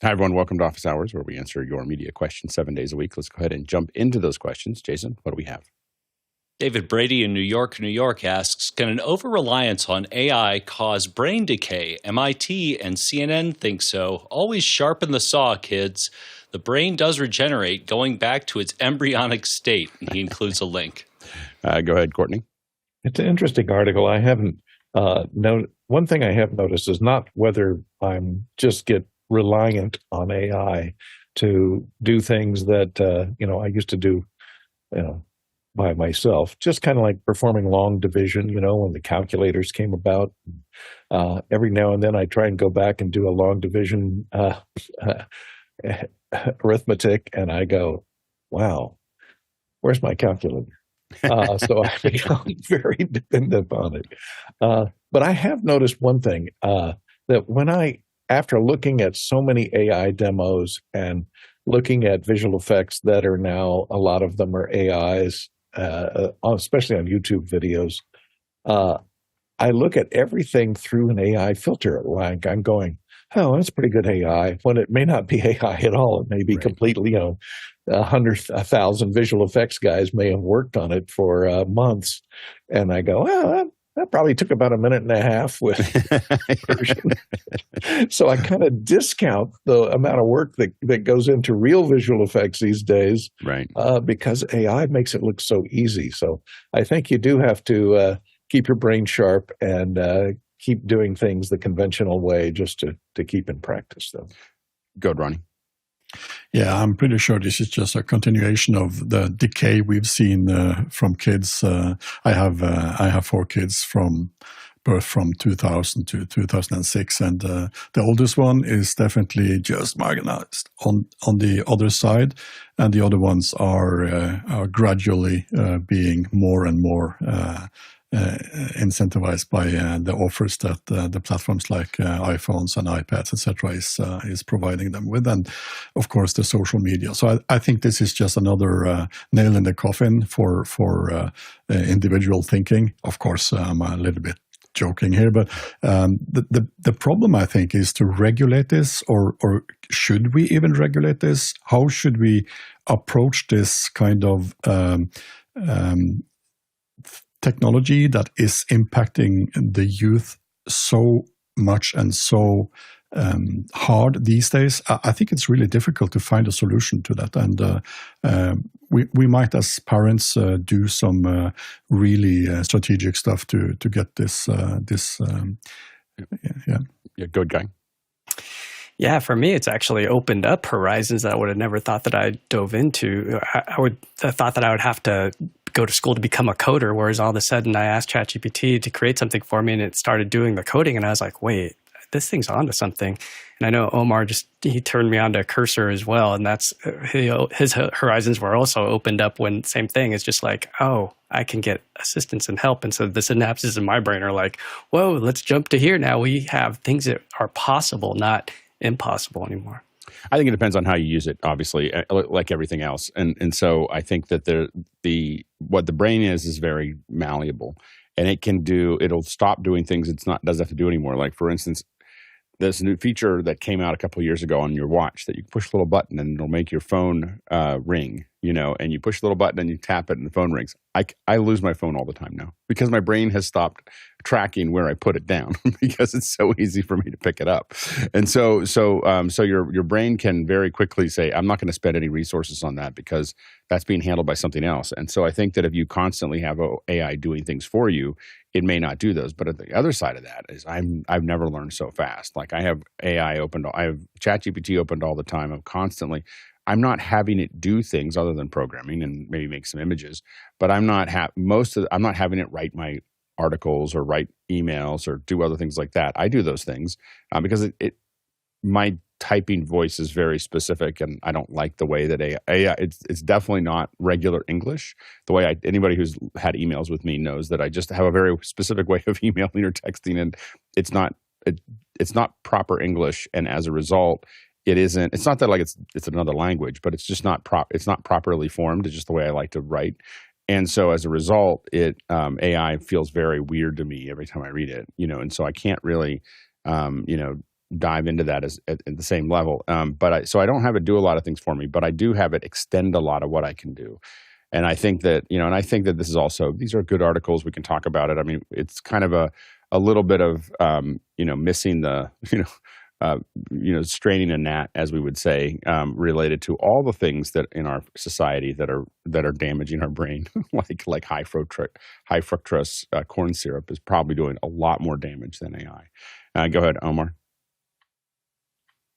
Hi, everyone. Welcome to Office Hours, where we answer your media questions 7 days a week. Let's go ahead and jump into those questions. Jason, what do we have? David Brady in New York, asks, can an over-reliance on AI cause brain decay? MIT and CNN think so. Always sharpen the saw, kids. The brain does regenerate, going back to its embryonic state. And he includes a link. Go ahead, Courtney. It's an interesting article. I haven't one thing I have noticed is not whether I'm just get reliant on AI to do things that I used to do by myself, just kind of like performing long division, when the calculators came about. Every now and then I try and go back and do a long division arithmetic, and I go, wow, where's my calculator? So I become very dependent on it. But I have noticed one thing, that after looking at so many AI demos and looking at visual effects that are now, a lot of them are AIs, especially on YouTube videos, I look at everything through an AI filter. Like I'm going, oh, that's pretty good AI, when it may not be AI at all. It may be completely, 1,000 visual effects guys may have worked on it for months. And I go, well, that probably took about a minute and a half with version. So I kind of discount the amount of work that goes into real visual effects these days, right? Because AI makes it look so easy. So I think you do have to keep your brain sharp and keep doing things the conventional way, just to keep in practice, though. Go, Ronnie. Yeah, I'm pretty sure this is just a continuation of the decay we've seen from kids. I have 4 kids from birth from 2000 to 2006, and the oldest one is definitely just marginalized on the other side, and the other ones are gradually being more and more incentivized by the offers that the platforms like iPhones and iPads, etc., is providing them with, and of course the social media. So I think this is just another nail in the coffin for individual thinking. Of course, I'm a little bit joking here, but the problem, I think, is to regulate this, or should we even regulate this? How should we approach this kind of technology that is impacting the youth so much and so hard these days? I think it's really difficult to find a solution to that, and we might, as parents, do some really strategic stuff to get this. Yeah, good guy. Yeah, for me, it's actually opened up horizons that I would have never thought that I dove into. I thought that I would have to go to school to become a coder, whereas all of a sudden I asked ChatGPT to create something for me, and it started doing the coding, and I was like, wait, this thing's onto something. And I know Omar he turned me on to Cursor as well, and that's his horizons were also opened up when same thing. It's just like, oh, I can get assistance and help, and so the synapses in my brain are like, whoa, let's jump to here now. We have things that are possible, not impossible anymore. I think it depends on how you use it, obviously, like everything else. And so I think that what the brain is very malleable, and it'll stop doing things doesn't have to do anymore. Like, for instance, there's a new feature that came out a couple of years ago on your watch that you push a little button and it'll make your phone ring, and you push the little button and you tap it and the phone rings. I lose my phone all the time now because my brain has stopped tracking where I put it down because it's so easy for me to pick it up. And so your brain can very quickly say, I'm not going to spend any resources on that because that's being handled by something else. And so I think that if you constantly have AI doing things for you, it may not do those. But at the other side of that is I've never learned so fast. Like I have AI opened, I have ChatGPT opened all the time. I'm not having it do things other than programming and maybe make some images, but I'm not having it write my articles or write emails or do other things like that. I do those things because my typing voice is very specific, and I don't like the way that AI it's definitely not regular English. The way anybody who's had emails with me knows that I just have a very specific way of emailing or texting, and it's not proper English, and as a result, it's not that like it's another language, but it's just it's not properly formed. It's just the way I like to write. And so as a result, AI feels very weird to me every time I read it, and so I can't really, dive into that at the same level. So I don't have it do a lot of things for me, but I do have it extend a lot of what I can do. And I think that, this is also, these are good articles. We can talk about it. I mean, it's kind of a little bit of, missing the, straining a gnat, as we would say, related to all the things that in our society that are damaging our brain, like high fructose corn syrup is probably doing a lot more damage than AI. Go ahead, Omar.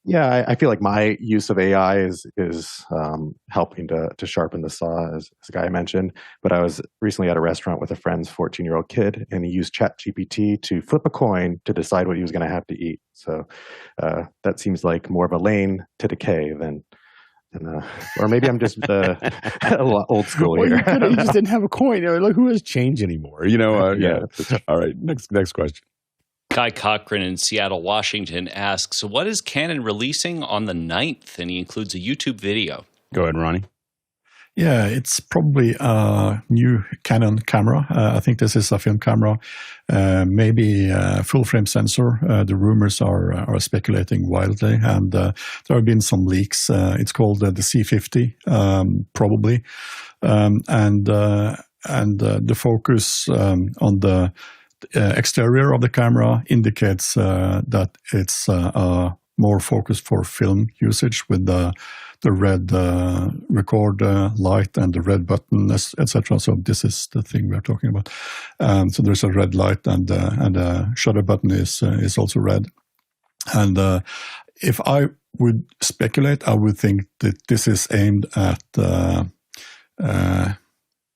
Yeah, I feel like my use of AI is helping to sharpen the saw, as the guy mentioned. But I was recently at a restaurant with a friend's 14-year-old kid, and he used ChatGPT to flip a coin to decide what he was going to have to eat. So that seems like more of a lane to decay than or maybe I'm just a lot old school here. You just didn't have a coin. Like, who has change anymore? Yeah. All right. Next question. Kai Cochran in Seattle, Washington asks, what is Canon releasing on the 9th? And he includes a YouTube video. Go ahead, Ronnie. Yeah, it's probably a new Canon camera. I think this is a film camera, maybe a full-frame sensor. The rumors are speculating wildly, and there have been some leaks. It's called the C50, probably, and the focus on the exterior of the camera indicates that it's more focused for film usage with the red record light and the red button, etc. So this is the thing we're talking about. So there's a red light and the shutter button is also red. And if I would speculate, I would think that this is aimed at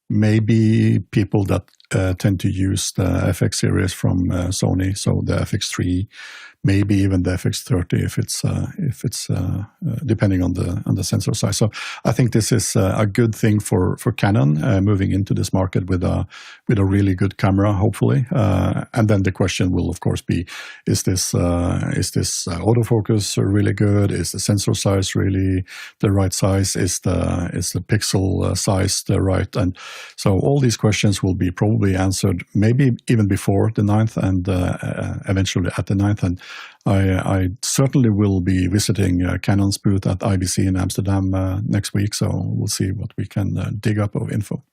maybe people that tend to use the FX series from Sony, so the FX3, maybe even the FX30 if it's depending on the sensor size. So I think this is a good thing for Canon moving into this market with a really good camera, hopefully. And then the question will of course be: is this autofocus really good? Is the sensor size really the right size? Is the pixel size the right? And so all these questions will be probably answered maybe even before the 9th and eventually at the 9th. And I certainly will be visiting Canon's booth at IBC in Amsterdam next week, so we'll see what we can dig up of info.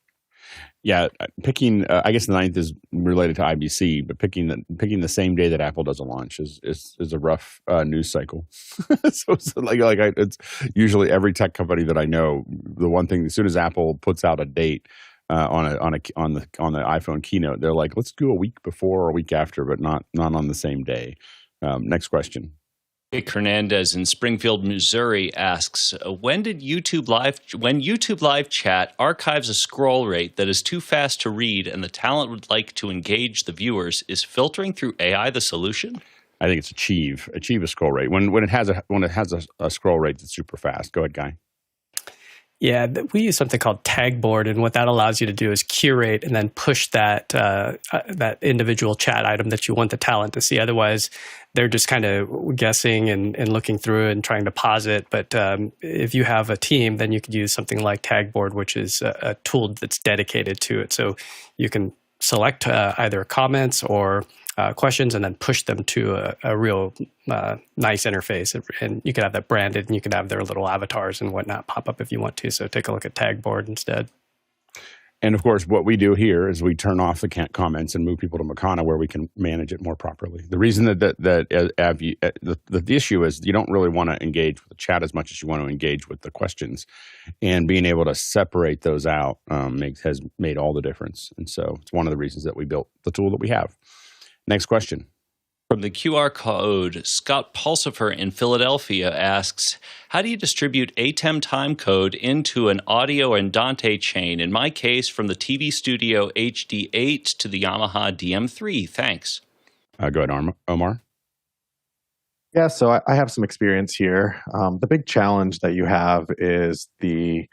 Yeah, picking I guess the 9th is related to IBC, but picking the same day that Apple does a launch is a rough news cycle. So it's it's usually every tech company that I know, the one thing, as soon as Apple puts out a date on the iPhone keynote, they're like, let's do a week before or a week after, but not on the same day. Next question. Nick Hernandez in Springfield, Missouri asks, when YouTube Live Chat archives a scroll rate that is too fast to read and the talent would like to engage the viewers, is filtering through AI the solution? I think it's achieve a scroll rate. When it has a scroll rate that's super fast. Go ahead, Guy. Yeah, we use something called tagboard, and what that allows you to do is curate and then push that individual chat item that you want the talent to see. Otherwise, they're just kind of guessing and looking through it and trying to pause it. But if you have a team, then you could use something like tagboard, which is a tool that's dedicated to it. So you can select either comments or questions and then push them to a real nice interface. And you can have that branded, and you can have their little avatars and whatnot pop up if you want to. So take a look at tagboard instead. And of course, what we do here is we turn off the comments and move people to Makana, where we can manage it more properly. The reason the issue is you don't really want to engage with the chat as much as you want to engage with the questions, and being able to separate those out has made all the difference. And so it's one of the reasons that we built the tool that we have. Next question. From the QR code, Scott Pulsifer in Philadelphia asks, how do you distribute ATEM timecode into an audio and Dante chain? In my case, from the TV Studio HD8 to the Yamaha DM3. Thanks. Go ahead, Omar. Yeah, so I have some experience here. The big challenge that you have is the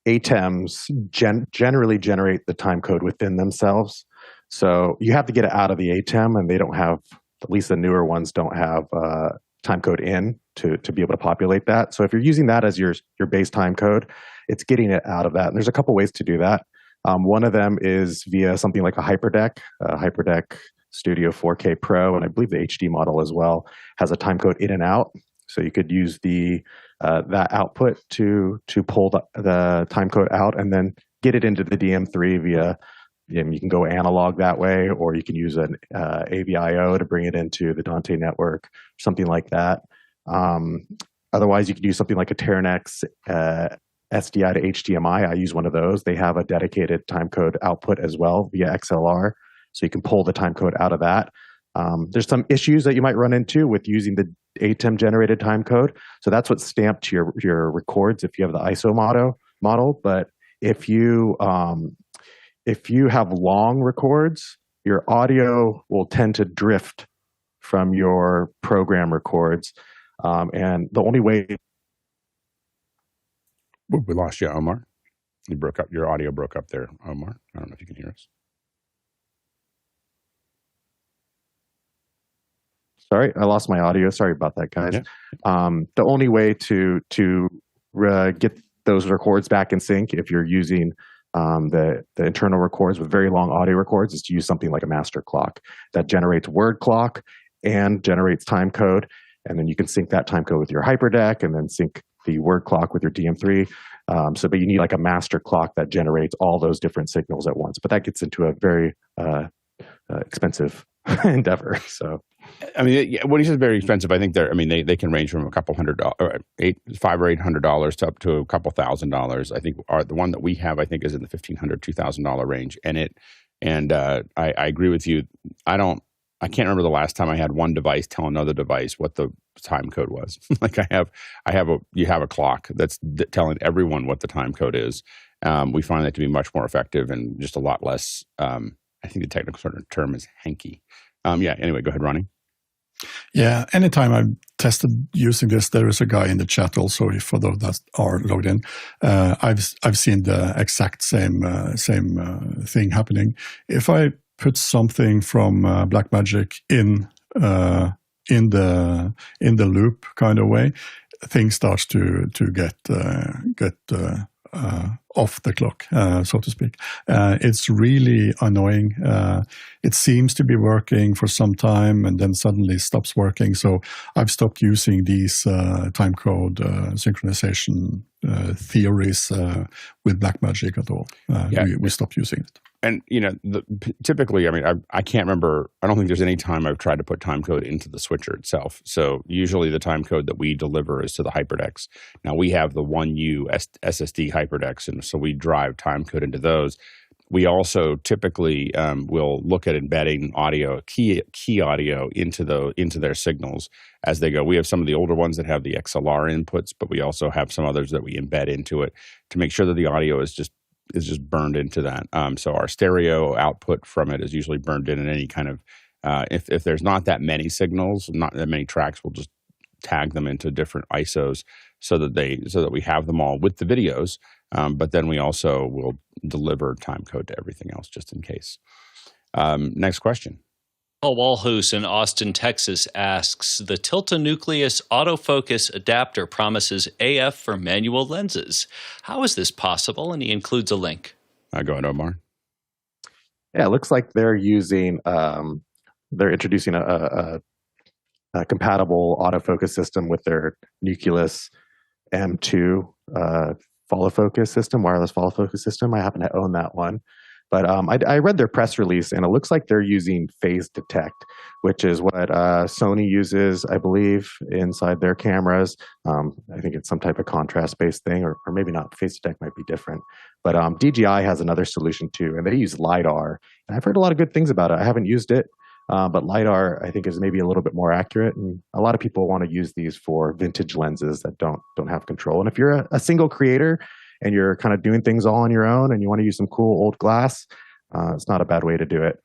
ATEMs generally generate the timecode within themselves. So you have to get it out of the ATEM, and they don't have, at least the newer ones don't have timecode in to be able to populate that. So if you're using that as your base timecode, it's getting it out of that. And there's a couple ways to do that. One of them is via something like a hyperdeck. Hyperdeck Studio 4K Pro, and I believe the HD model as well has a timecode in and out. So you could use the that output to pull the timecode out and then get it into the DM3 via. You can go analog that way, or you can use an AVIO to bring it into the Dante network, something like that. Otherwise, you could use something like a Nginx SDI to HDMI. I use one of those. They have a dedicated timecode output as well via XLR, so you can pull the timecode out of that. There's some issues that you might run into with using the ATEM generated timecode. So that's what's stamped to your records if you have the ISO model. But if you have long records, your audio will tend to drift from your program records. And the only way... We lost you, Omar. You broke up. Your audio broke up there, Omar. I don't know if you can hear us. Sorry, I lost my audio. Sorry about that, guys. Yeah. The only way to get those records back in sync, if you're using the internal records with very long audio records, is to use something like a master clock that generates word clock and generates time code, and then you can sync that time code with your hyperdeck, and then sync the word clock with your DM3. But you need like a master clock that generates all those different signals at once. But that gets into a very expensive endeavor. So, I mean, when he says very expensive, I think they can range from a couple $500 or $800 to up to a couple $1,000. I think the one that we have, I think, is in the $1,500, $2,000 range. I agree with you. I can't remember the last time I had one device tell another device what the time code was. Like you have a clock that's telling everyone what the time code is. We find that to be much more effective and just a lot less. I think the technical sort of term is hanky. Anyway, go ahead, Ronnie. Yeah, anytime I've tested using this, there is a guy in the chat also for those that are logged in. I've seen the exact same thing happening. If I put something from Blackmagic in the loop kind of way, things starts to get off the clock, so to speak. It's really annoying. It seems to be working for some time and then suddenly stops working. So I've stopped using these timecode synchronization theories with Blackmagic at all. We stopped using it. And, typically, I mean, I can't remember, I don't think there's any time I've tried to put timecode into the switcher itself. So usually the timecode that we deliver is to the hyperdecks. Now we have the 1U SSD hyperdecks, and so we drive timecode into those. We also typically will look at embedding audio, key audio into their signals as they go. We have some of the older ones that have the XLR inputs, but we also have some others that we embed into it to make sure that the audio is just burned into that. So our stereo output from it is usually burned in any kind of, if there's not that many signals, not that many tracks, we'll just tag them into different ISOs so that we have them all with the videos. But then we also will deliver timecode to everything else just in case. Next question. Paul Walhus in Austin, Texas asks, the Tilta Nucleus autofocus adapter promises AF for manual lenses. How is this possible? And he includes a link. Go ahead, Omar. Yeah, it looks like they're using, they're introducing a compatible autofocus system with their Nucleus M2 follow focus system, wireless follow focus system. I happen to own that one. But I read their press release, and it looks like they're using phase detect, which is what Sony uses, I believe, inside their cameras. I think it's some type of contrast-based thing, or maybe not. Phase detect might be different. But DJI has another solution too, and they use LiDAR. And I've heard a lot of good things about it. I haven't used it, but LiDAR, I think, is maybe a little bit more accurate. And a lot of people want to use these for vintage lenses that don't have control. And if you're a single creator, and you're kind of doing things all on your own and you want to use some cool old glass, it's not a bad way to do it.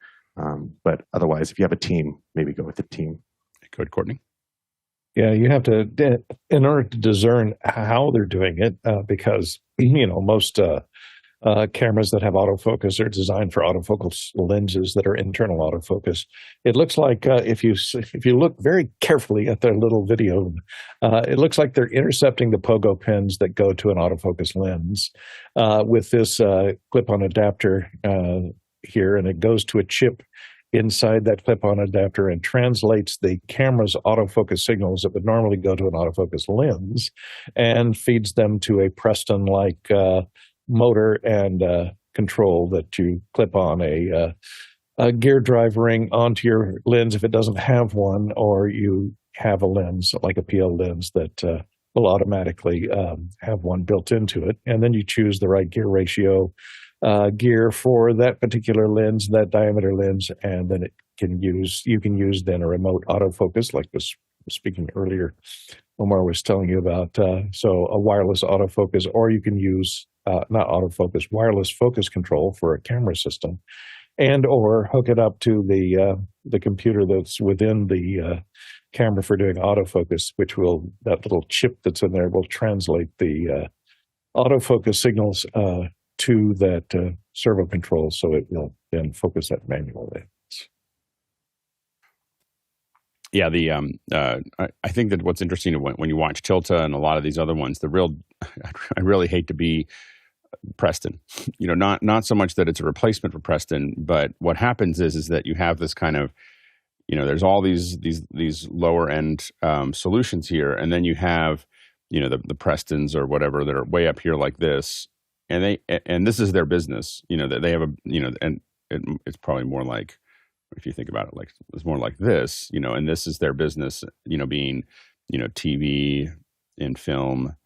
But otherwise, if you have a team, maybe go with the team. Go ahead, Courtney. Yeah, you have to, in order to discern how they're doing it, because, most cameras that have autofocus are designed for autofocus lenses that are internal autofocus. It looks like if you look very carefully at their little video, it looks like they're intercepting the pogo pins that go to an autofocus lens with this clip-on adapter here, and it goes to a chip inside that clip-on adapter and translates the camera's autofocus signals that would normally go to an autofocus lens and feeds them to a Preston-like motor and control that you clip on a gear drive ring onto your lens if it doesn't have one, or you have a lens like a PL lens that will automatically have one built into it. And then you choose the right gear ratio gear for that particular lens, that diameter lens, and then you can use then a remote autofocus, like was speaking earlier, Omar was telling you about. So a wireless autofocus, or you can use not autofocus, wireless focus control for a camera system, and or hook it up to the computer that's within the camera for doing autofocus, which will, that little chip that's in there will translate the autofocus signals to that servo control, so it will then focus that manual lens. Yeah, I think that what's interesting when you watch Tilta and a lot of these other ones, I really hate to be Preston. Not so much that it's a replacement for Preston, but what happens is that you have this kind of, there's all these lower end solutions here, and then you have, the Prestons or whatever that are way up here like this, and this is their business. That they have and it's probably more like, if you think about it, like it's more like this, and this is their business, being, TV and film,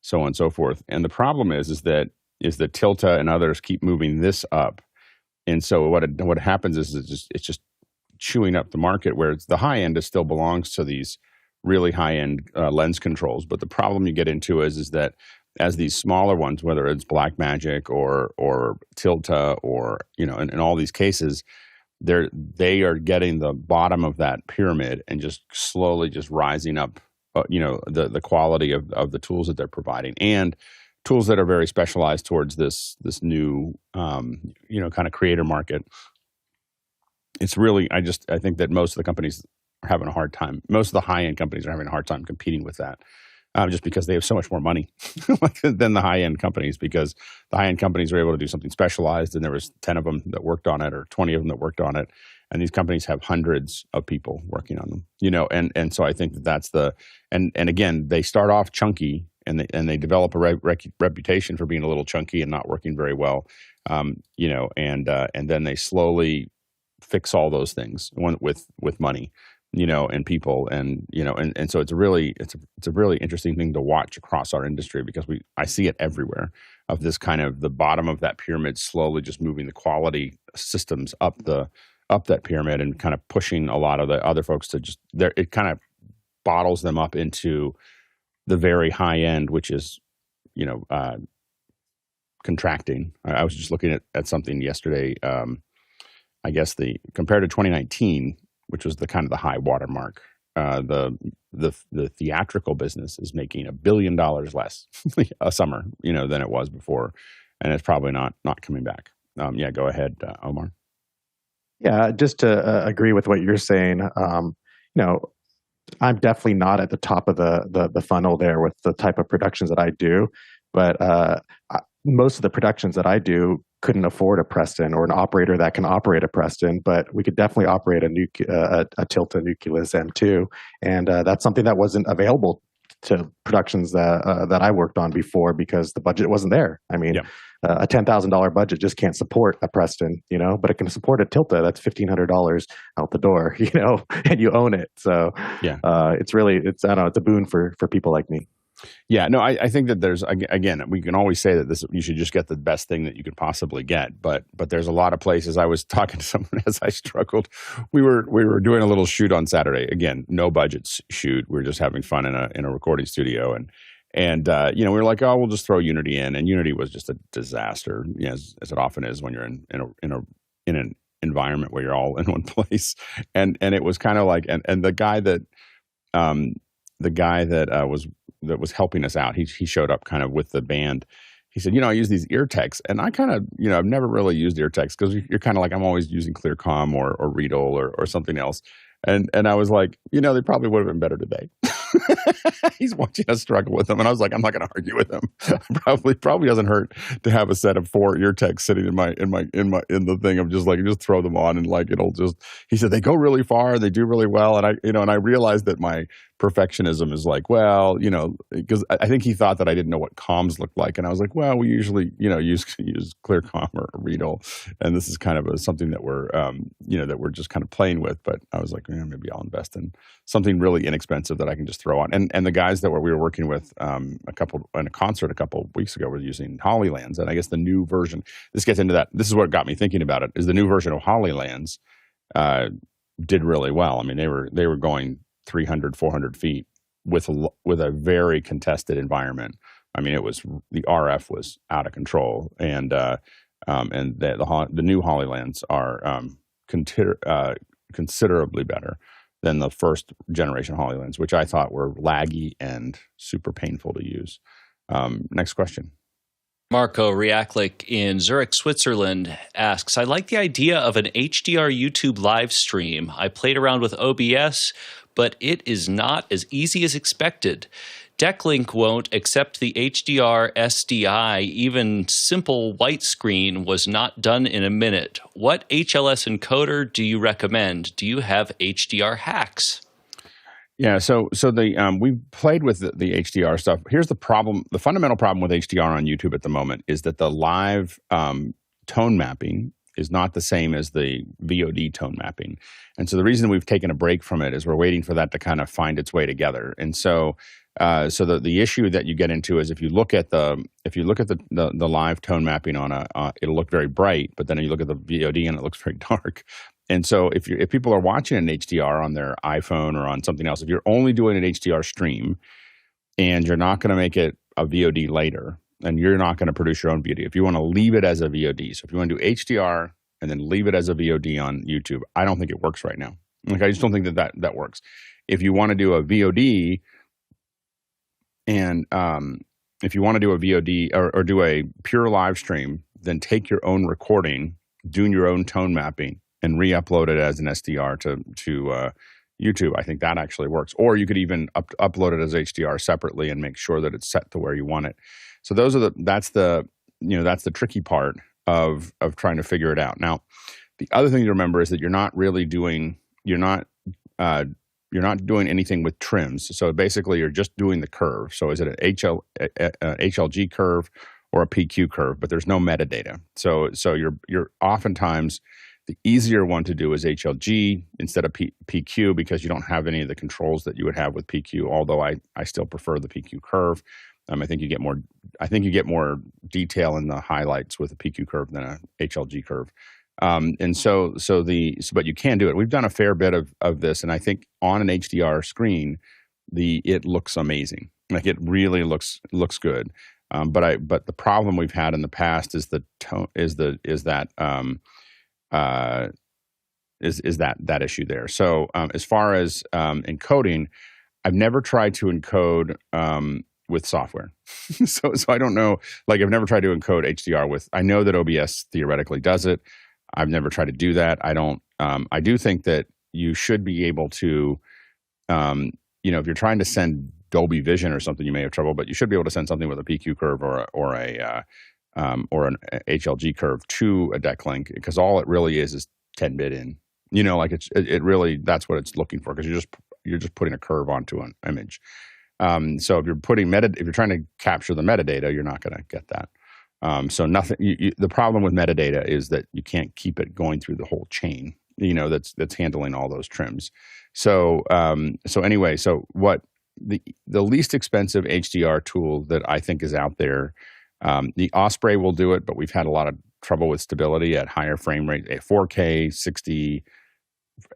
so on and so forth. And the problem is that Tilta and others keep moving this up, and so what happens is it's just chewing up the market, where the high end still belongs to these really high end lens controls. But the problem you get into is that as these smaller ones, whether it's Blackmagic or Tilta or in all these cases, they are getting the bottom of that pyramid and just slowly just rising up, the quality of the tools that they're providing, and tools that are very specialized towards this new kind of creator market. It's really, I think that most of the companies are having a hard time. Most of the high end companies are having a hard time competing with that. Just because they have so much more money than the high-end companies, because the high-end companies are able to do something specialized, and there was 10 of them that worked on it, or 20 of them that worked on it, and these companies have hundreds of people working on them, and so I think that's and again, they start off chunky, and they develop a reputation for being a little chunky and not working very well, and then they slowly fix all those things with money, and people, and so it's a really interesting thing to watch across our industry, because I see it everywhere, of this kind of the bottom of that pyramid slowly just moving the quality systems up that pyramid, and kind of pushing a lot of the other folks to it kind of bottles them up into the very high end, which is contracting. I was just looking at something yesterday. I guess compared to 2019, which was the kind of the high watermark, the theatrical business is making $1 billion less a summer, than it was before, and it's probably not coming back. Yeah, go ahead, Omar. Yeah, just to agree with what you're saying. I'm definitely not at the top of the funnel there with the type of productions that I do, but most of the productions that I do couldn't afford a Preston or an operator that can operate a Preston, but we could definitely operate a Tilta Nucleus M2, and that's something that wasn't available to productions that I worked on before, because the budget wasn't there. I mean, a $10,000 budget just can't support a Preston, but it can support a Tilta. That's $1,500 out the door, and you own it. So it's I don't know, it's a boon for people like me. Yeah, no, I think that there's, again, we can always say that you should just get the best thing that you could possibly get, but there's a lot of places. I was talking to someone as I struggled. We were doing a little shoot on Saturday. Again, no budget shoot. We were just having fun in a recording studio, and we were like, oh, we'll just throw Unity in, and Unity was just a disaster, as it often is when you're in an environment where you're all in one place, and it was kind of like, and the guy that was helping us out, he showed up kind of with the band. He said, I use these ear techs, and I kind of, I've never really used ear techs, because you're kind of like, I'm always using ClearCom or Riedel or something else. And I was like, they probably would have been better today. He's watching us struggle with them, and I was like, I'm not going to argue with him. Probably doesn't hurt to have a set of 4 ear techs sitting in the thing of just throw them on, and like it'll just. He said they go really far, they do really well, and I realized that my perfectionism is like, well, because I think he thought that I didn't know what comms looked like, and I was like, well, we usually use ClearComm or Riedel, and this is kind of something that we're that we're just kind of playing with. But I was like, maybe I'll invest in something really inexpensive that I can just throw on. And the guys that we were working with in a concert a couple of weeks ago were using Hollylands, and I guess the new version. This gets into that. This is what got me thinking about it. Is the new version of Hollylands did really well. I mean, they were going 300, 400 feet with a very contested environment. I mean, the RF was out of control, and the new Hollylands are considerably better than the first generation Hollylands, which I thought were laggy and super painful to use. Next question. Marco Riaklik in Zurich, Switzerland asks, I like the idea of an HDR YouTube live stream. I played around with OBS, but it is not as easy as expected. Decklink won't accept the HDR SDI. Even simple white screen was not done in a minute. What HLS encoder do you recommend? Do you have HDR hacks? Yeah, so we played with the HDR stuff. Here's the problem. The fundamental problem with HDR on YouTube at the moment is that the live tone mapping is not the same as the VOD tone mapping. And so the reason we've taken a break from it is we're waiting for that to kind of find its way together. And so the issue that you get into is if you look at the live tone mapping it'll look very bright, but then you look at the VOD and it looks very dark. And so if people are watching an HDR on their iPhone or on something else, if you're only doing an HDR stream and you're not going to make it a VOD later, and you're not going to produce your own VOD, if you want to leave it as a VOD, so if you want to do HDR and then leave it as a VOD on YouTube, I don't think it works right now. Like, I just don't think that works. If you want to do a VOD and if you want to do a VOD or do a pure live stream, then take your own recording, do your own tone mapping, and re-upload it as an SDR to YouTube. I think that actually works. Or you could even upload it as HDR separately and make sure that it's set to where you want it. So that's the tricky part of trying to figure it out. Now, the other thing to remember is that you're not doing anything with trims. So basically, you're just doing the curve. So is it an HLG curve or a PQ curve? But there's no metadata. So you're oftentimes the easier one to do is HLG instead of PQ because you don't have any of the controls that you would have with PQ. Although I still prefer the PQ curve. I think you get more detail in the highlights with a PQ curve than a HLG curve. But you can do it. We've done a fair bit of this, and I think on an HDR screen, it looks amazing. Like, it really looks good. But the problem we've had in the past is that issue there. So as far as encoding, I've never tried to encode with software. so I don't know. Like, I've never tried to encode HDR with. I know that OBS theoretically does it. I've never tried to do that. I don't. I do think that you should be able to, if you're trying to send Dolby Vision or something, you may have trouble, but you should be able to send something with a PQ curve or an HLG curve to a Decklink, because all it really is 10-bit in. It really, that's what it's looking for, because you're just putting a curve onto an image. So if you're if you're trying to capture the metadata, you're not going to get that. So nothing. The problem with metadata is that you can't keep it going through the whole chain. That's handling all those trims. So anyway, what the least expensive HDR tool that I think is out there, the Osprey will do it, but we've had a lot of trouble with stability at higher frame rate, at 4K 60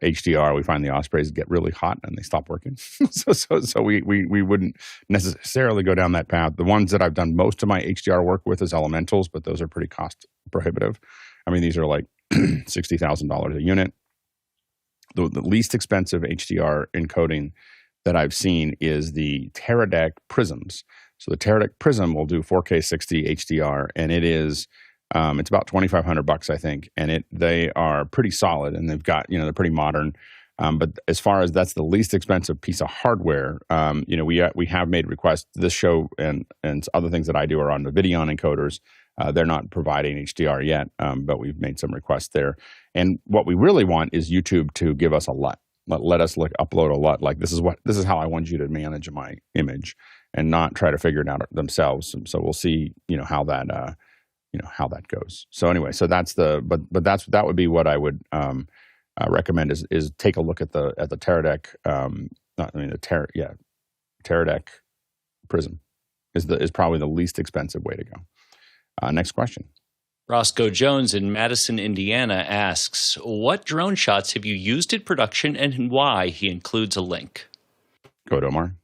HDR. We find the Ospreys get really hot and they stop working. so we wouldn't necessarily go down that path. The ones that I've done most of my HDR work with is Elementals, but those are pretty cost prohibitive. I mean, these are like $60,000 a unit. The least expensive HDR encoding that I've seen is the Teradek Prisms. So the Teradek Prism will do 4K 60 HDR, and it is it's about $2,500, I think, and they are pretty solid, and they've got they're pretty modern. But as far as that's the least expensive piece of hardware, we have made requests. This show and other things that I do are on the Vision encoders. They're not providing HDR yet, but we've made some requests there. And what we really want is YouTube to give us a LUT. Let us upload a LUT. Like this is how I want you to manage my image, and not try to figure it out themselves. So we'll see, how that how that goes. So anyway, so that's that would be what I would recommend is take a look at the Teradek. Teradek Prism is probably the least expensive way to go. Next question. Roscoe Jones in Madison, Indiana asks, what drone shots have you used in production and why? He includes a link. Go ahead, Omar.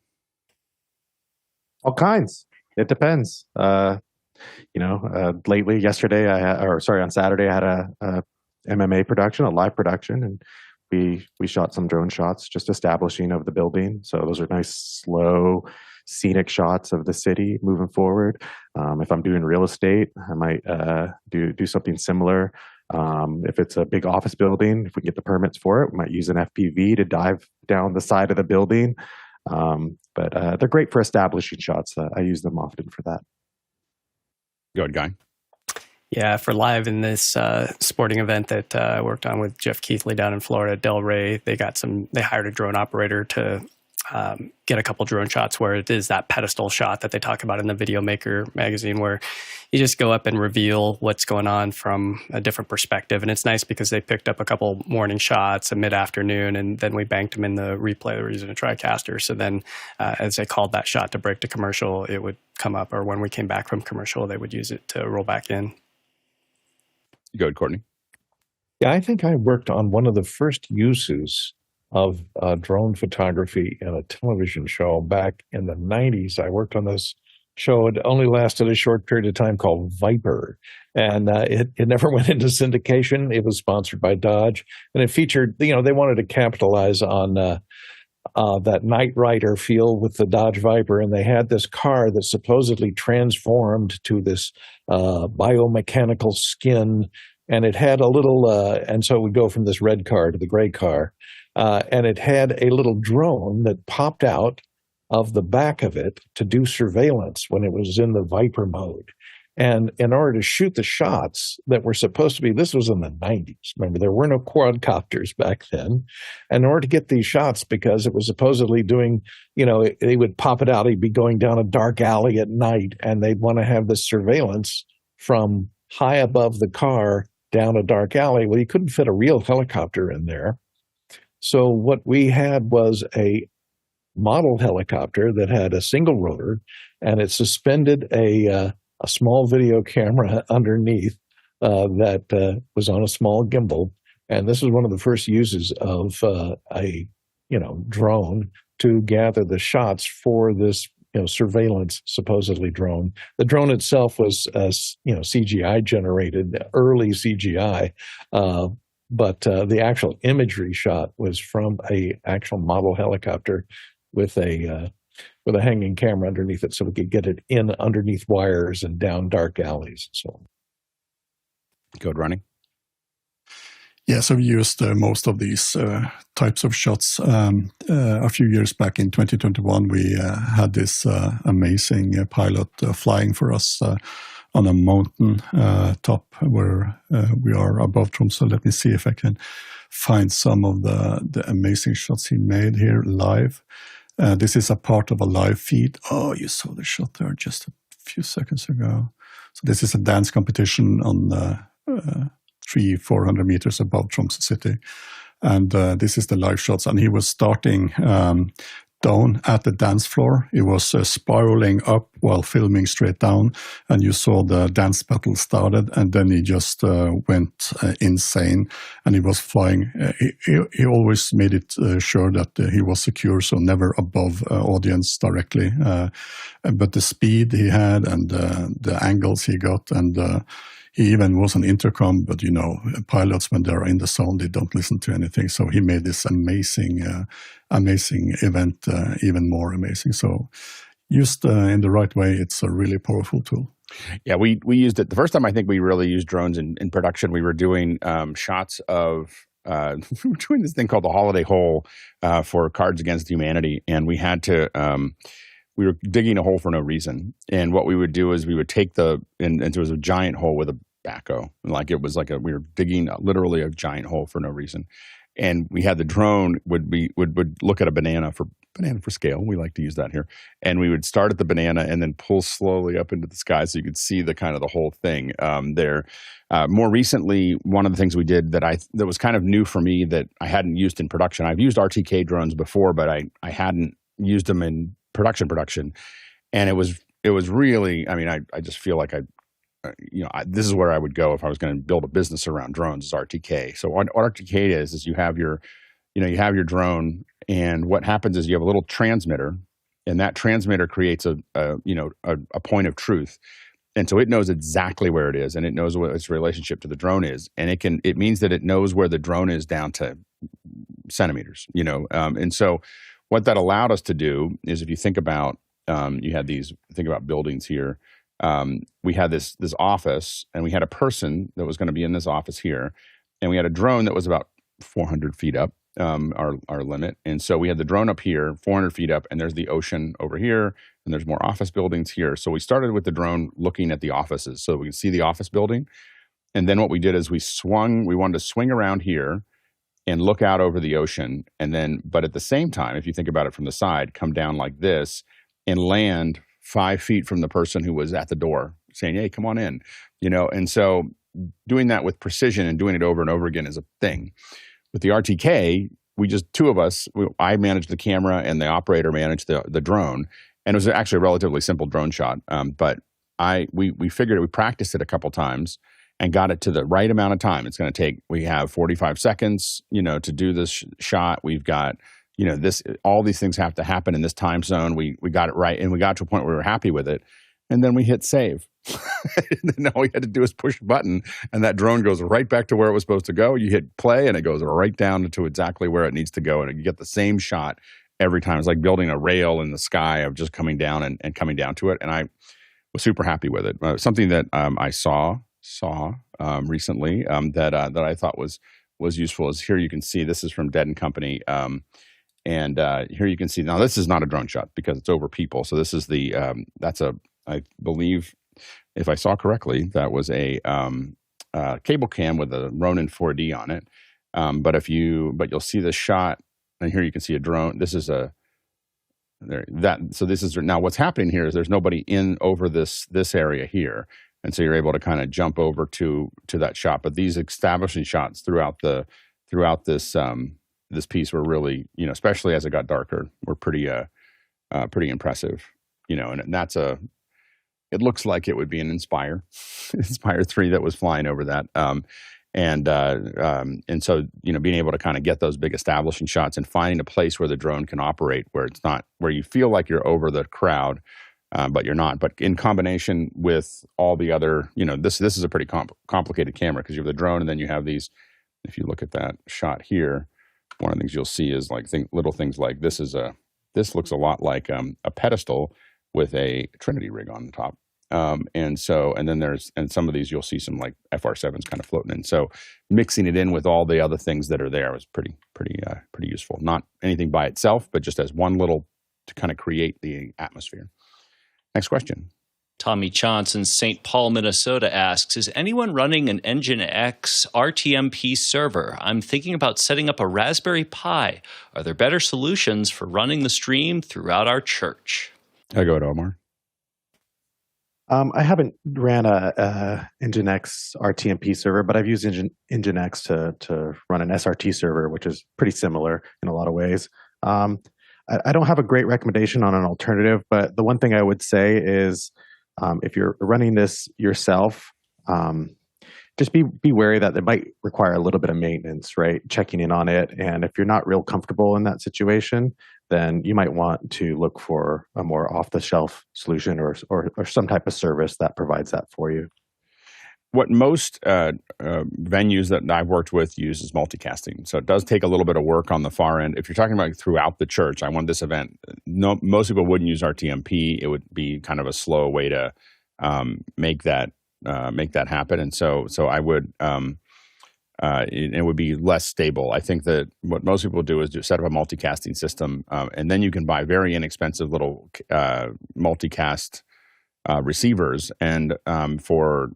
All kinds. It depends. Lately, on Saturday, I had a MMA production, a live production, and we shot some drone shots, just establishing of the building. So those are nice, slow, scenic shots of the city moving forward. If I'm doing real estate, I might do something similar. If it's a big office building, if we get the permits for it, we might use an FPV to dive down the side of the building. But they're great for establishing shots. I use them often for that. Go ahead, Guy. Yeah, for live in this sporting event that I worked on with Jeff Keithley down in Florida, Del Rey, they hired a drone operator to get a couple drone shots where it is that pedestal shot that they talk about in the Video Maker magazine, where you just go up and reveal what's going on from a different perspective. And it's nice because they picked up a couple morning shots, a mid-afternoon, and then we banked them in the replay. They were using a TriCaster. So then as they called that shot to break to commercial, it would come up, or when we came back from commercial, they would use it to roll back in. Go ahead, Courtney. Yeah, I think I worked on one of the first uses of drone photography in a television show back in the 90s. I worked on this show. It only lasted a short period of time, called Viper. And it never went into syndication. It was sponsored by Dodge. And it featured, they wanted to capitalize on that Knight Rider feel with the Dodge Viper. And they had this car that supposedly transformed to this biomechanical skin. And it had a little, and so it would go from this red car to the gray car. And it had a little drone that popped out of the back of it to do surveillance when it was in the Viper mode. And in order to shoot the shots that were supposed to be, this was in the 90s. Remember, there were no quadcopters back then. And in order to get these shots, because it was supposedly doing, they would pop it out, he'd be going down a dark alley at night, and they'd want to have this surveillance from high above the car down a dark alley. Well, you couldn't fit a real helicopter in there. So what we had was a model helicopter that had a single rotor, and it suspended a small video camera underneath that was on a small gimbal. And this was one of the first uses of a drone to gather the shots for this surveillance supposedly drone. The drone itself was CGI generated, early CGI. But the actual imagery shot was from a actual model helicopter with a hanging camera underneath it, so we could get it in underneath wires and down dark alleys and so on. Go ahead, Ronnie. Yes, I've used most of these types of shots. A few years back in 2021, we had this amazing pilot flying for us on a mountain top where we are above Tromsø. Let me see if I can find some of the amazing shots he made here live. This is a part of a live feed. Oh, you saw the shot there just a few seconds ago. So this is a dance competition on 300-400 meters above Tromsø city. And this is the live shots. And he was starting down at the dance floor. He was spiraling up while filming straight down, and you saw the dance battle started, and then he just went insane, and he was flying. He always made it sure that he was secure, so never above audience directly. But the speed he had and the angles he got, and he even was on intercom, but pilots, when they're in the zone, they don't listen to anything. So he made this amazing event even more amazing. So used in the right way, it's a really powerful tool. Yeah, we used it. The first time I think we really used drones in production, we were doing shots of we were doing this thing called the Holiday Hole for Cards Against Humanity, and we had to. We were digging a hole for no reason, and what we would do is we would take and there was a giant hole with a backhoe, like it was like we were digging literally a giant hole for no reason, and we had the drone would look at a banana for scale. We like to use that here, and we would start at the banana and then pull slowly up into the sky so you could see the kind of the whole thing there. More recently, one of the things we did that was kind of new for me that I hadn't used in production. I've used RTK drones before, but I hadn't used them in production, and it was really. I mean, I just feel like this is where I would go if I was going to build a business around drones. Is RTK. So what RTK is you have your drone, and what happens is you have a little transmitter, and that transmitter creates a point of truth, and so it knows exactly where it is, and it knows what its relationship to the drone is, and it means that it knows where the drone is down to centimeters, and so. What that allowed us to do is, if you think about, think about buildings here. We had this office, and we had a person that was going to be in this office here, and we had a drone that was about 400 feet up, our limit. And so we had the drone up here, 400 feet up, and there's the ocean over here, and there's more office buildings here. So we started with the drone looking at the offices so we can see the office building. And then what we did is we wanted to swing around here and look out over the ocean, but at the same time, if you think about it from the side, come down like this and land 5 feet from the person who was at the door saying, "Hey, come on in," and so doing that with precision and doing it over and over again is a thing. With the RTK, two of us, I managed the camera and the operator managed the drone, and it was actually a relatively simple drone shot. But we figured we practiced it a couple times and got it to the right amount of time. It's going to take, we have 45 seconds, to do this shot. We've got, all these things have to happen in this time zone. We got it right. And we got to a point where we were happy with it. And then we hit save. And then all we had to do is push a button, and that drone goes right back to where it was supposed to go. You hit play and it goes right down to exactly where it needs to go. And you get the same shot every time. It's like building a rail in the sky of just coming down and coming down to it. And I was super happy with it. Something that I saw recently that I thought was useful is here you can see, this is from Dead & Company, and here you can see, now this is not a drone shot because it's over people. So this is I believe, if I saw correctly, that was a cable cam with a Ronin 4D on it. But you'll see the shot, and here you can see a drone. This is now what's happening here is there's nobody in over this area here. And so you're able to kind of jump over to that shot. But these establishing shots throughout this piece were really, especially as it got darker, were pretty impressive. And it looks like it would be an Inspire 3 that was flying over that. And so being able to kind of get those big establishing shots and finding a place where the drone can operate where it's not, where you feel like you're over the crowd. But you're not. But in combination with all the other, this is a pretty complicated camera because you have the drone and then you have these. If you look at that shot here, one of the things you'll see is like little things like this looks a lot like a pedestal with a Trinity rig on the top. And some of these you'll see some like FR7s kind of floating in. So mixing it in with all the other things that are there was pretty useful. Not anything by itself, but just as one little to kind of create the atmosphere. Next question. Tommy Chance in St. Paul, Minnesota asks, is anyone running an Nginx RTMP server? I'm thinking about setting up a Raspberry Pi. Are there better solutions for running the stream throughout our church? I'll go to Omar. I haven't ran a Nginx RTMP server, but I've used Nginx to run an SRT server, which is pretty similar in a lot of ways. I don't have a great recommendation on an alternative, but the one thing I would say is if you're running this yourself, just be wary that it might require a little bit of maintenance, right? Checking in on it. And if you're not real comfortable in that situation, then you might want to look for a more off-the-shelf solution or some type of service that provides that for you. What most venues that I've worked with use is multicasting. So it does take a little bit of work on the far end. If you're talking about throughout the church, I want this event. Most people wouldn't use RTMP. It would be kind of a slow way to make that happen. And so I would it would be less stable. I think that what most people do is set up a multicasting system, and then you can buy very inexpensive little multicast receivers. And for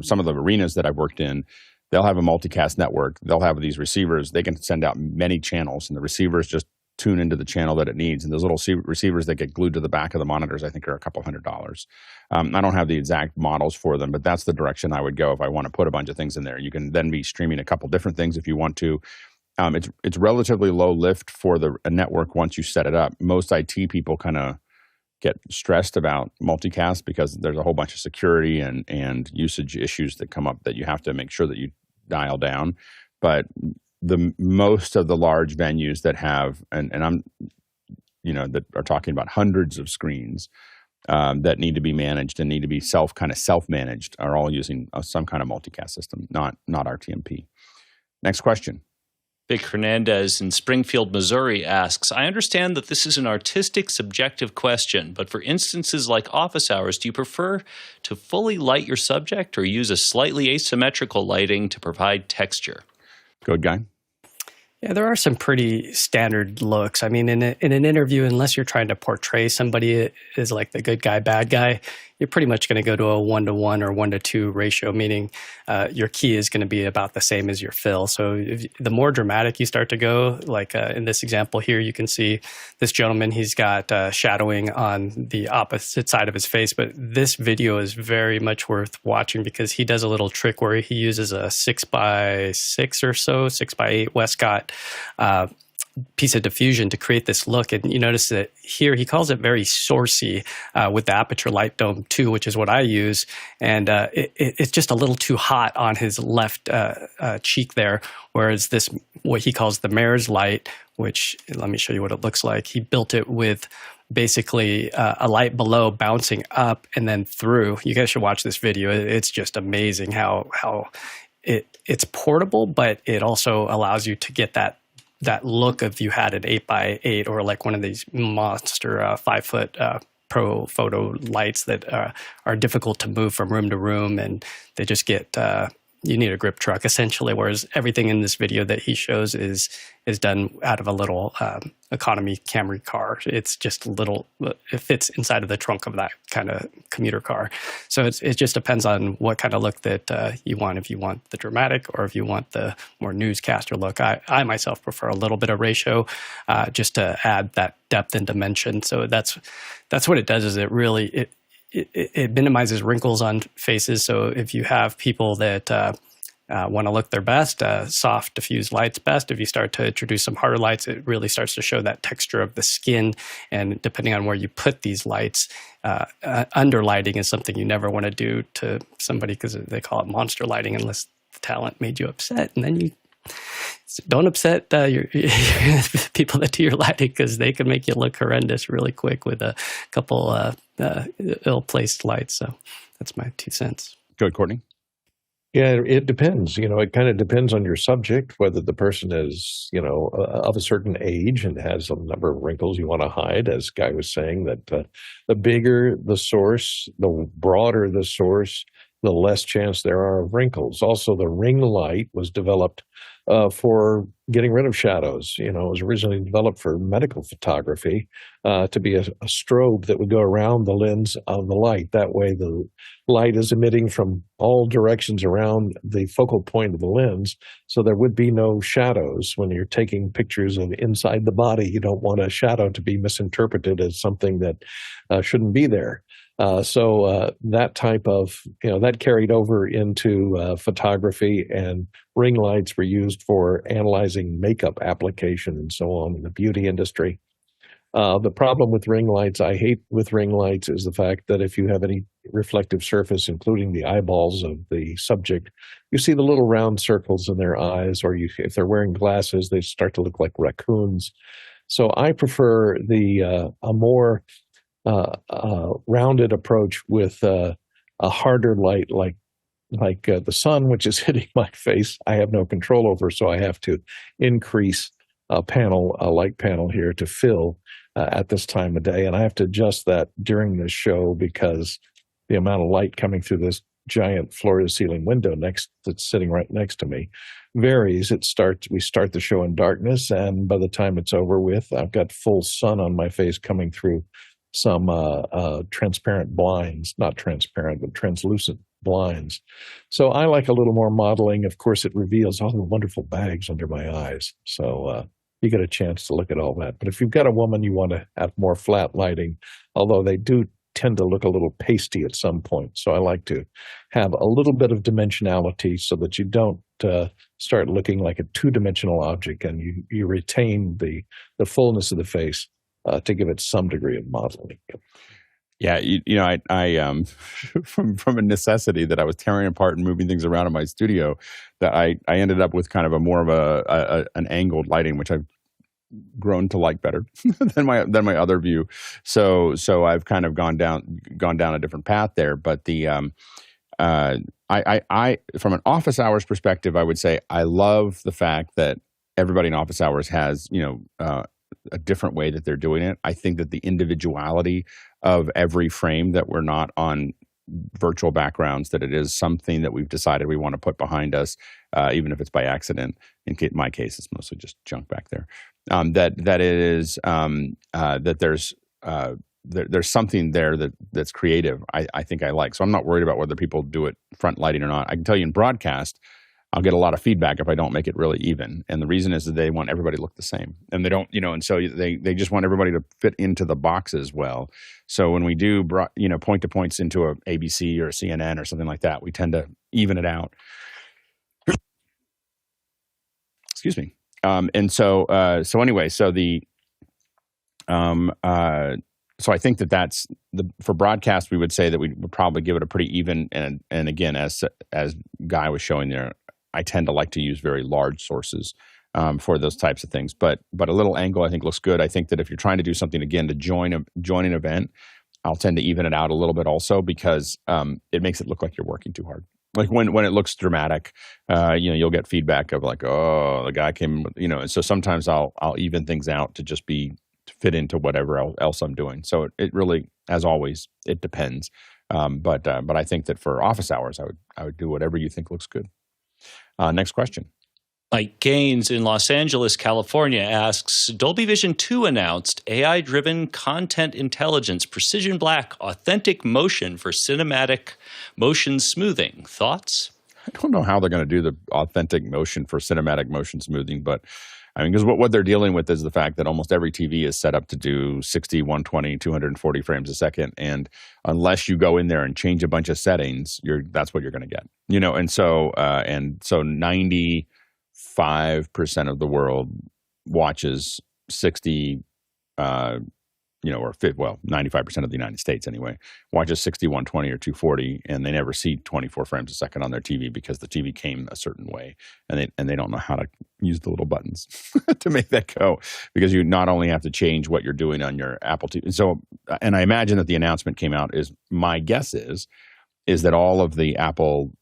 some of the arenas that I've worked in, they'll have a multicast network. They'll have these receivers. They can send out many channels, and the receivers just tune into the channel that it needs. And those little receivers that get glued to the back of the monitors, I think, are a couple $100. I don't have the exact models for them, but that's the direction I would go if I want to put a bunch of things in there. You can then be streaming a couple different things if you want to. It's relatively low lift for a network once you set it up. Most IT people kind of get stressed about multicast because there's a whole bunch of security and usage issues that come up that you have to make sure that you dial down. But most of the large venues that have, and I'm, that are talking about hundreds of screens that need to be managed and need to be self-managed are all using some kind of multicast system, not RTMP. Next question. Vic Hernandez in Springfield, Missouri asks, I understand that this is an artistic, subjective question, but for instances like office hours, do you prefer to fully light your subject or use a slightly asymmetrical lighting to provide texture? Good guy. Yeah, there are some pretty standard looks. I mean, in an interview, unless you're trying to portray somebody as like the good guy, bad guy, you're pretty much going to go to a 1-to-1 or 1-to-2 ratio, meaning your key is going to be about the same as your fill. So the more dramatic you start to go, like in this example here, you can see this gentleman, he's got shadowing on the opposite side of his face. But this video is very much worth watching because he does a little trick where he uses a 6x6 or so, 6x8 Westcott piece of diffusion to create this look. And you notice that here he calls it very sourcey with the aperture light dome 2, which is what I use. And it's just a little too hot on his left cheek there. Whereas this, what he calls the mare's light, which let me show you what it looks like. He built it with basically a light below bouncing up and then through. You guys should watch this video. It's just amazing how it's portable, but it also allows you to get that look if you had an 8x8 or like one of these monster 5-foot pro photo lights that are difficult to move from room to room, and they just get you need a grip truck essentially. Whereas everything in this video that he shows is done out of a little economy Camry car. It's just little. It fits inside of the trunk of that kind of commuter car. So it just depends on what kind of look that you want. If you want the dramatic or if you want the more newscaster look. I myself prefer a little bit of ratio just to add that depth and dimension. So that's what it does. Is it really it minimizes wrinkles on faces. So if you have people that want to look their best, soft diffused light's best. If you start to introduce some harder lights, it really starts to show that texture of the skin. And depending on where you put these lights, underlighting is something you never want to do to somebody because they call it monster lighting unless the talent made you upset. And then you don't upset your people that do your lighting because they can make you look horrendous really quick with a couple ill-placed lights. So that's my 2 cents. Good, Courtney. Yeah, it depends. It kind of depends on your subject, whether the person is, of a certain age and has a number of wrinkles you want to hide. As Guy was saying, that the bigger the source, the broader the source, the less chance there are of wrinkles. Also, the ring light was developed for getting rid of shadows. It was originally developed for medical photography to be a strobe that would go around the lens of the light. That way, the light is emitting from all directions around the focal point of the lens, so there would be no shadows. When you're taking pictures of inside the body, you don't want a shadow to be misinterpreted as something that shouldn't be there. So that type of, that carried over into photography, and ring lights were used for analyzing makeup application and so on in the beauty industry. The problem with ring lights, I hate with ring lights, is the fact that if you have any reflective surface, including the eyeballs of the subject, you see the little round circles in their eyes, or if they're wearing glasses, they start to look like raccoons. So I prefer a more rounded approach with a harder light like the sun, which is hitting my face. I have no control over, so I have to increase a light panel here to fill at this time of day. And I have to adjust that during this show because the amount of light coming through this giant floor-to-ceiling window that's sitting right next to me varies. We start the show in darkness, and by the time it's over with, I've got full sun on my face coming through some transparent blinds, not transparent, but translucent blinds. So I like a little more modeling. Of course, it reveals all the wonderful bags under my eyes. So you get a chance to look at all that. But if you've got a woman, you want to have more flat lighting, although they do tend to look a little pasty at some point. So I like to have a little bit of dimensionality so that you don't start looking like a two-dimensional object, and you retain the fullness of the face to give it some degree of modeling. Yeah, I from a necessity that I was tearing apart and moving things around in my studio, that I ended up with kind of a more of an angled lighting, which I've grown to like better than my other view. So I've kind of gone down a different path there. But I from an office hours perspective, I would say I love the fact that everybody in office hours has a different way that they're doing it. I think that the individuality of every frame, that we're not on virtual backgrounds, that it is something that we've decided we want to put behind us, even if it's by accident. In my case, it's mostly just junk back there. That it is that there's something there that's creative. I think I like. So I'm not worried about whether people do it front lighting or not. I can tell you in broadcast, I'll get a lot of feedback if I don't make it really even. And the reason is that they want everybody to look the same. And they don't, and so they just want everybody to fit into the boxes well. So when we do, point to points into a ABC or a CNN or something like that, we tend to even it out. Excuse me. So I think that's for broadcast, we would say that we would probably give it a pretty even. And again, as Guy was showing there, I tend to like to use very large sources for those types of things. But a little angle, I think, looks good. I think that if you're trying to do something, again, to join an event, I'll tend to even it out a little bit also, because it makes it look like you're working too hard. Like when it looks dramatic, you'll get feedback of like, oh, the guy came, and so sometimes I'll even things out to just to fit into whatever else I'm doing. So it really, as always, it depends. But I think that for office hours, I would do whatever you think looks good. Next question. Mike Gaines in Los Angeles, California asks, Dolby Vision 2 announced AI-driven content intelligence, precision black, authentic motion for cinematic motion smoothing. Thoughts? I don't know how they're going to do the authentic motion for cinematic motion smoothing, but I mean, because what they're dealing with is the fact that almost every TV is set up to do 60, 120, 240 frames a second. And unless you go in there and change a bunch of settings, that's what you're going to get. And so 95% of the world watches 60, or 95% of the United States anyway, watches 60, 120, or 240, and they never see 24 frames a second on their TV because the TV came a certain way, and they don't know how to use the little buttons to make that go, because you not only have to change what you're doing on your Apple TV. So, and I imagine that the announcement came out, my guess is that all of the Apple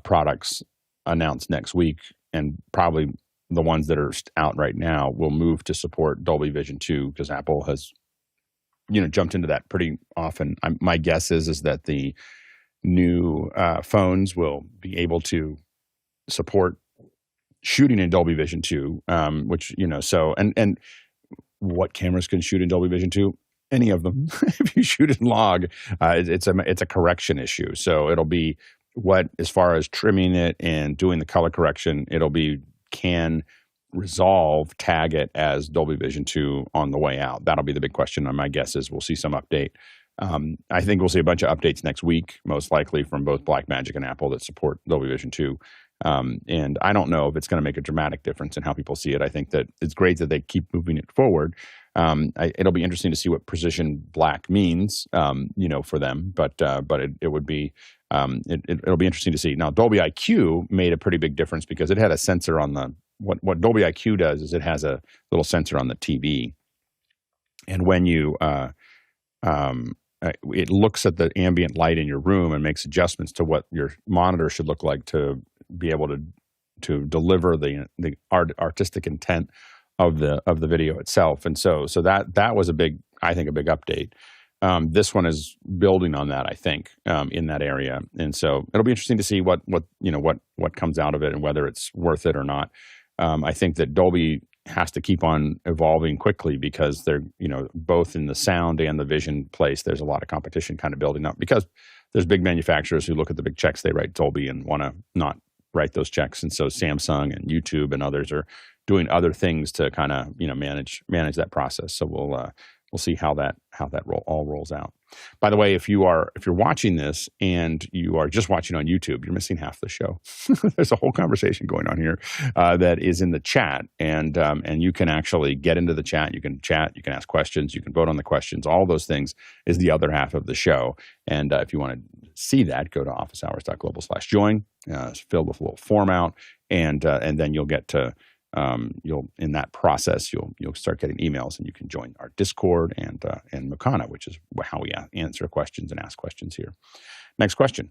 products announced next week, and probably the ones that are out right now, will move to support Dolby Vision 2, because Apple has jumped into that pretty often. My guess is that the new phones will be able to support shooting in Dolby Vision 2, which, and what cameras can shoot in Dolby Vision 2? Any of them. If you shoot in log, it's a correction issue. So it'll be as far as trimming it and doing the color correction, it'll be tag it as Dolby Vision 2 on the way out. That'll be the big question. And my guess is we'll see some update. I think we'll see a bunch of updates next week, most likely from both Blackmagic and Apple, that support Dolby Vision 2. And I don't know if it's going to make a dramatic difference in how people see it. I think that it's great that they keep moving it forward. It'll be interesting to see what precision black means, for them. But it would be it'll be interesting to see. Now, Dolby IQ made a pretty big difference because it had a sensor on the. What Dolby IQ does is it has a little sensor on the TV, and when you it looks at the ambient light in your room and makes adjustments to what your monitor should look like to be able to deliver the artistic intent of the video itself. And so that was a big update. This one is building on that, I think, in that area, and so it'll be interesting to see what comes out of it and whether it's worth it or not. I think that Dolby has to keep on evolving quickly because they're both in the sound and the vision place. There's a lot of competition kind of building up because there's big manufacturers who look at the big checks they write Dolby and want to not write those checks, and so Samsung and YouTube and others are doing other things to kind of manage that process. So we'll see how that all rolls out. By the way, if you're watching this and you are just watching on YouTube, you're missing half the show. There's a whole conversation going on here that is in the chat, and you can actually get into the chat. You can chat, you can ask questions, you can vote on the questions. All those things is the other half of the show. And if you want to see that, go to officehours.global/join. It's filled with a little form out, and then you'll get to. In that process, you'll start getting emails, and you can join our Discord and Mukana, which is how we answer questions and ask questions here. Next question.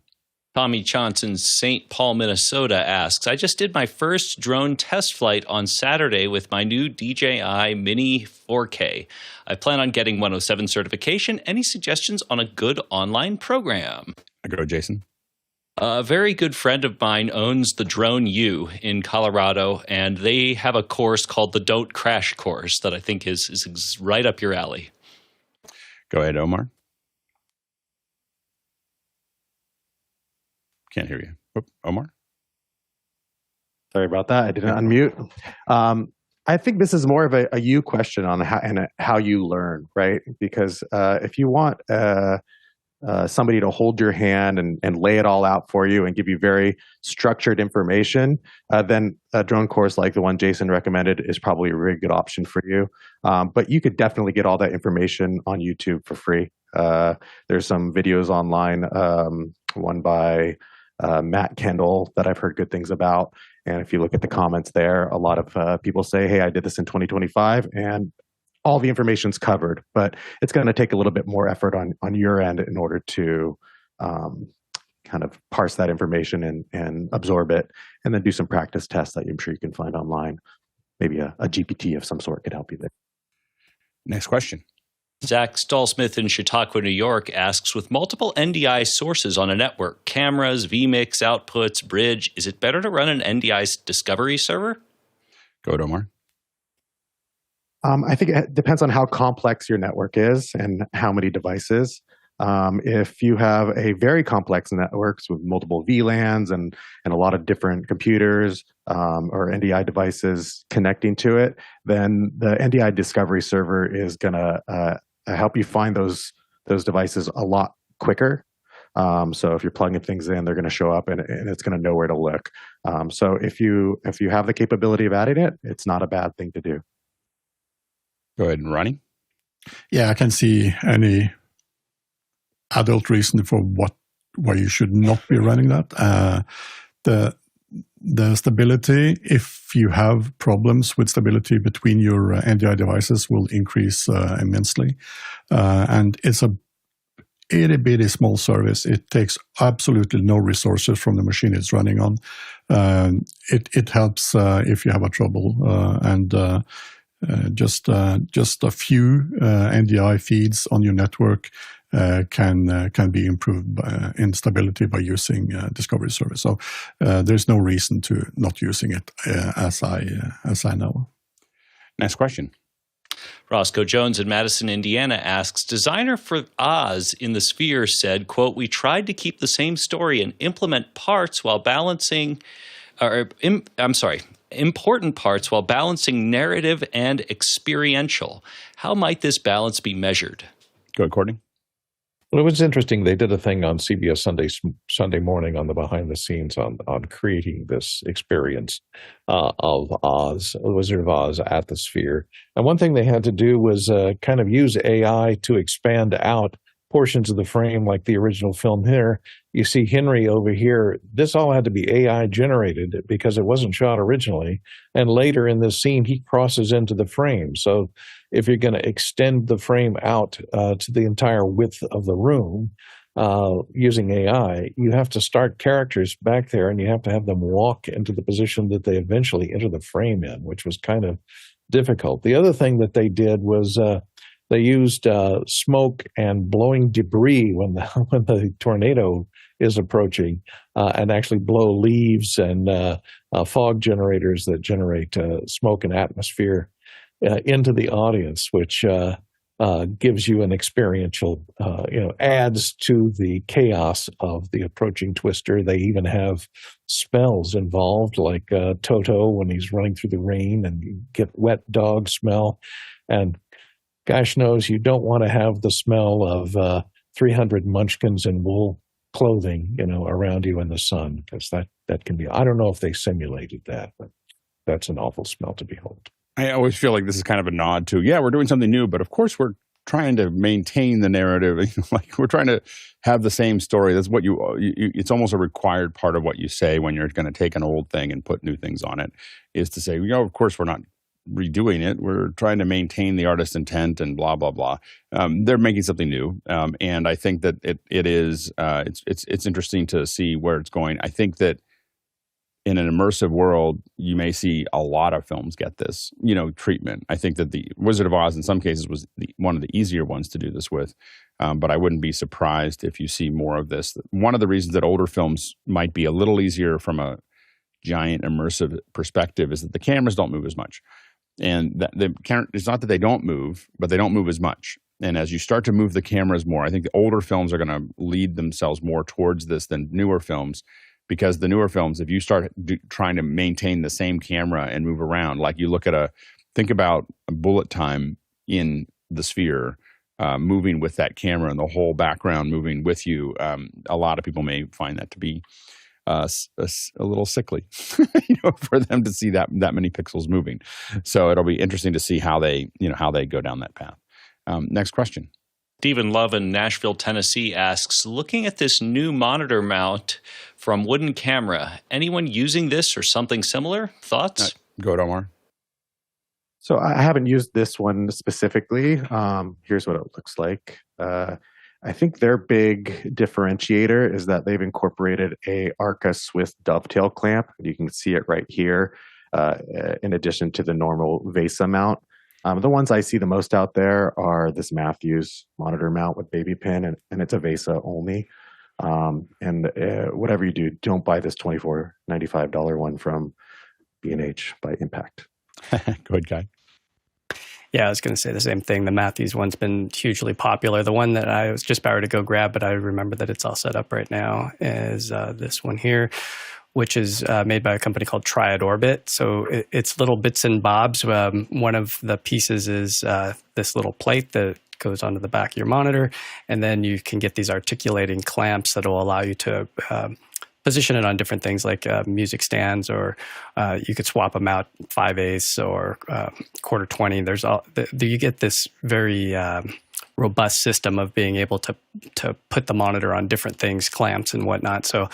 Tommy Johnson, St. Paul, Minnesota asks, I just did my first drone test flight on Saturday with my new DJI Mini 4K. I plan on getting 107 certification. Any suggestions on a good online program? Go, Jason. A very good friend of mine owns the Drone U in Colorado, and they have a course called the Don't Crash course that I think is right up your alley. Go ahead, Omar. Can't hear you. Oop, Omar? Sorry about that. I didn't unmute. I think this is more of a you question on how you learn, right? Because if you want somebody to hold your hand and lay it all out for you and give you very structured information, then a drone course like the one Jason recommended is probably a really good option for you. But you could definitely get all that information on YouTube for free. There's some videos online, one by Matt Kendall that I've heard good things about. And if you look at the comments there, a lot of people say, hey, I did this in 2025, and all the information's covered, but it's going to take a little bit more effort on your end in order to kind of parse that information and absorb it, and then do some practice tests that I'm sure you can find online. Maybe a GPT of some sort could help you there. Next question. Zach Stallsmith in Chautauqua, New York asks, with multiple NDI sources on a network, cameras, vMix, outputs, bridge, is it better to run an NDI Discovery Server? Go ahead, Omar. I think it depends on how complex your network is and how many devices. If you have a very complex networks with multiple VLANs and a lot of different computers or NDI devices connecting to it, then the NDI Discovery Server is going to help you find those devices a lot quicker. So if you're plugging things in, they're going to show up and it's going to know where to look. So if you have the capability of adding it, it's not a bad thing to do. Go ahead and Ronnie. Yeah, I can see any adult reason for why you should not be running that. The stability, if you have problems with stability between your NDI devices, will increase immensely. And it's a itty bitty small service. It takes absolutely no resources from the machine it's running on. It helps if you have a trouble and just a few NDI feeds on your network can be improved in stability by using Discovery Server. So there's no reason to not using it, as I know. Next question. Roscoe Jones in Madison, Indiana asks, designer for Oz in the Sphere said, quote, we tried to keep the same story and implement parts while balancing, important parts while balancing narrative and experiential. How might this balance be measured? Go ahead, Courtney. Well, it was interesting. They did a thing on CBS Sunday morning on the behind the scenes on creating this experience of Oz, Wizard of Oz at the Sphere. And one thing they had to do was kind of use AI to expand out portions of the frame, like the original film here. You see Henry over here. This all had to be AI generated because it wasn't shot originally. And later in this scene, he crosses into the frame. So if you're going to extend the frame out to the entire width of the room using AI, you have to start characters back there and you have to have them walk into the position that they eventually enter the frame in, which was kind of difficult. The other thing that they did was They used smoke and blowing debris when the tornado is approaching, and actually blow leaves and fog generators that generate smoke and atmosphere into the audience, which gives you an experiential, adds to the chaos of the approaching twister. They even have smells involved, like Toto when he's running through the rain, and you get wet dog smell. And gosh knows you don't want to have the smell of 300 munchkins in wool clothing, around you in the sun, because that can be, I don't know if they simulated that, but that's an awful smell to behold. I always feel like this is kind of a nod to, we're doing something new, but of course we're trying to maintain the narrative. Like we're trying to have the same story. That's what it's almost a required part of what you say when you're going to take an old thing and put new things on it, is to say, of course we're not redoing it. We're trying to maintain the artist's intent and blah, blah, blah. They're making something new. And I think that it's interesting to see where it's going. I think that in an immersive world, you may see a lot of films get this, treatment. I think that the Wizard of Oz in some cases was one of the easier ones to do this with. But I wouldn't be surprised if you see more of this. One of the reasons that older films might be a little easier from a giant immersive perspective is that the cameras don't move as much. And it's not that they don't move, but they don't move as much. And as you start to move the cameras more, I think the older films are going to lead themselves more towards this than newer films, because the newer films, if you start trying to maintain the same camera and move around, like you think about a bullet time in the Sphere, moving with that camera and the whole background moving with you. A lot of people may find that to be a little sickly, for them to see that many pixels moving. So it'll be interesting to see how they go down that path. Next question. Stephen Love in Nashville, Tennessee asks, looking at this new monitor mount from Wooden Camera, anyone using this or something similar? Thoughts? Go ahead, Omar. So I haven't used this one specifically. Here's what it looks like. I think their big differentiator is that they've incorporated a Arca Swiss dovetail clamp. You can see it right here, in addition to the normal VESA mount. The ones I see the most out there are this Matthews monitor mount with baby pin, and it's a VESA only. Whatever you do, don't buy this $24.95 one from B&H by Impact. Go ahead, Guy. Yeah, I was going to say the same thing. The Matthews one's been hugely popular. The one that I was just about to go grab, but I remember that it's all set up right now, is this one here, which is made by a company called Triad Orbit. So it's little bits and bobs. One of the pieces is this little plate that goes onto the back of your monitor, and then you can get these articulating clamps that will allow you to position it on different things like music stands, or you could swap them out 5/8 or quarter 20. You get this very robust system of being able to put the monitor on different things, clamps and whatnot. So